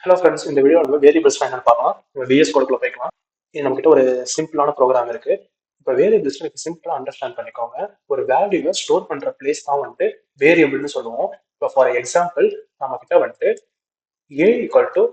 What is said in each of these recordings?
Hello friends, இந்த video நம்ம variables final பார்க்கலாம். நம்ம விஎஸ் கோடுக்குள்ள போய்க்கலாம். இது நம்ம கிட்ட ஒரு சிம்பிளான ப்ரோக்ராம் இருக்கு. இப்போ வேரியபிள்ஸ் எனக்கு சிம்பிளா அண்டர்ஸ்டாண்ட் பண்ணிக்கோங்க. ஒரு வேல்யூவை ஸ்டோர் பண்ற பிளேஸ் தான் வந்துட்டு வேரியபிள்னு சொல்லுவோம். இப்போ ஃபார் எக்ஸாம்பிள் நம்ம கிட்ட வந்துட்டு ஏ ஈக்குவல் டு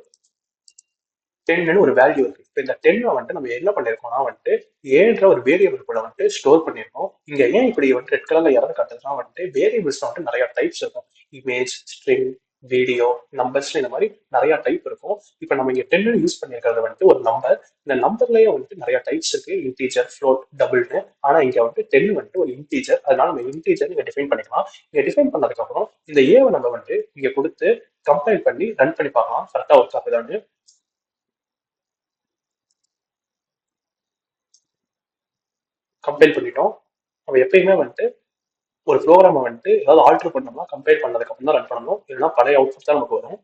10ன்னு ஒரு வேல்யூ இருக்கு. இப்போ இந்த 10 வந்துட்டு நம்ம என்ன பண்ணிருக்கோம்னா வந்துட்டு ஏன்ற ஒரு வேரியபிள் கூட வந்துட்டு ஸ்டோர் பண்ணிருக்கோம். இங்க ஏன் இப்படி வந்து ரெட் கலர்ல இறந்து காட்டுதுன்னா வந்துட்டு வேரியபிள்ஸ் வந்துட்டு நிறைய டைப்ஸ் இருக்கும். இமேஜ், ஸ்ட்ரிங், வீடியோ, நம்பர்ஸ், இந்த மாதிரி நிறைய டைப் இருக்கும். இப்போ நம்ம இங்க 10 யூஸ் பண்ணிருக்கிறது வந்துட்டு ஒரு நம்பர். இந்த நம்பர்லயே வந்துட்டு நிறைய டைப்ஸ் இருக்கு. இன்டீஜர், ஃப்ளோட், டபுள்னு. ஆனா இங்க வந்துட்டு 10 வந்துட்டு ஒரு இன்டீஜர். அதனால நம்ம இன்டீஜர் இங்க டிஃபைன் பண்ணிக்கலாம். இங்க டிஃபைன் பண்ணதுக்கு அப்புறம் இந்த ஏவை நம்ம வந்துட்டு இங்க கொடுத்து கம்பைல் பண்ணி ரன் பண்ணி பார்க்கலாம் கரெக்டா ஒர்க் ஆகுதான்னு. கம்பைல் பண்ணிட்டோம். நம்ம எப்பயுமே வந்துட்டு ஒரு ப்ரோக்ராமை வந்துட்டு ஏதாவது ஆல்டர் பண்ணோம்னா கம்பைல் பண்ணதுக்கு அப்புறம் தான் ரன் பண்ணணும். இல்லைன்னா பழைய அவுட்புட் தான் நமக்கு வரும்.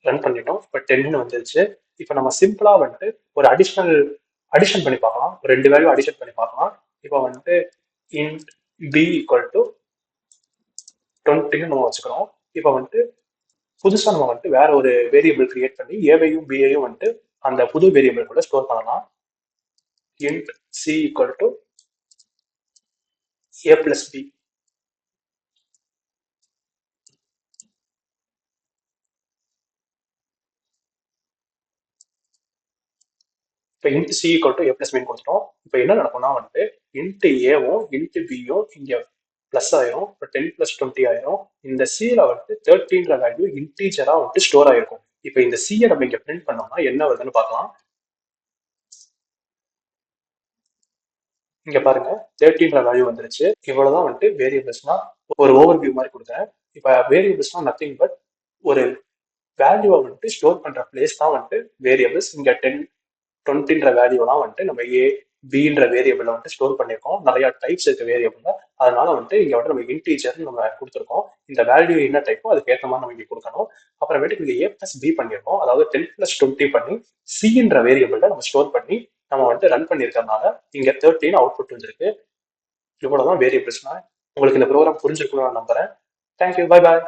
ரன் பண்ணிட்டோம். இப்போ 10 வந்துருச்சு. இப்போ நம்ம சிம்பிளா வந்துட்டு ஒரு அடிஷன் பண்ணி பார்க்கலாம். ரெண்டு வேல்யூ அடிஷன் பண்ணி பார்க்கலாம். இப்போ வந்துட்டு இன்ட் பி ஈக்குவல் டு 20ன்னு நம்ம வச்சுக்கிறோம். இப்போ வந்துட்டு புதுசா நம்ம வந்துட்டு வேற ஒரு வேரியபிள் கிரியேட் பண்ணி ஏவையும் பிஐயும் வந்துட்டு அந்த புது வேரியபிள் கூட ஸ்டோர் பண்ணலாம். Int C equal to A plus B. இப்போ int C equal to A plus பின்னு கொடுத்துட்டோம். இப்போ என்ன நடக்கும்னா வந்துட்டு இன்ட் ஏவும் இன்ட் பியும் இங்க பிளஸ் ஆயிரும். இப்போ 10 பிளஸ் 20 ஆயிரும். இந்த சில வந்துட்டு 13ன்ற வேல்யூ இன்டீஜரா வந்துட்டு ஸ்டோர் ஆயிருக்கும். இப்போ இந்த சியை நம்ம இங்க பிரிண்ட் பண்ணோம்னா என்ன வருதுன்னு பார்க்கலாம். இங்க பாருங்க, 13ன்ற வேல்யூ வந்துருச்சு. இவ்வளவுதான் வந்துட்டு வேரியபிள்ஸ்னா ஒரு ஓவர் வியூ மாதிரி கொடுத்தேன். இப்போ வேரியபிள்ஸ்னா நத்திங் பட் ஒரு வேல்யூவை வந்துட்டு ஸ்டோர் பண்ற பிளேஸ் தான் வந்துட்டு வேரியபிள்ஸ். இங்க 10 20ன்ற வேல்யூலாம் வந்துட்டு நம்ம ஏ பின்ற வேரியபிள வந்துட்டு ஸ்டோர் பண்ணியிருக்கோம். நிறைய டைப்ஸ் இருக்கு வேரியபிள்ல. அதனால வந்துட்டு இங்க வந்து நம்ம இன்டீஜர் நம்ம கொடுத்துருக்கோம். இந்த வேல்யூ என்ன டைப்போ அதுக்கு ஏற்ற மாதிரி நம்ம இங்க கொடுக்கணும். அப்புறமேட்டுக்கு இங்க ஏ பிளஸ் பி பண்ணியிருக்கோம். அதாவது 10 பிளஸ் 20 பண்ணி சின்ற வேரியபிள்ல நம்ம ஸ்டோர் பண்ணி நம்ம வந்துட்டு ரன் பண்ணியிருக்கறதுனால இங்க 13 அவுட்புட் வந்துருக்கு. இவ்வளவுதான் வேரியபிள்ஸ்னா. உங்களுக்கு இந்த ப்ரோக்ராம் புரிஞ்சிருக்கும்னு நான் நம்புறேன். Thank you, bye bye.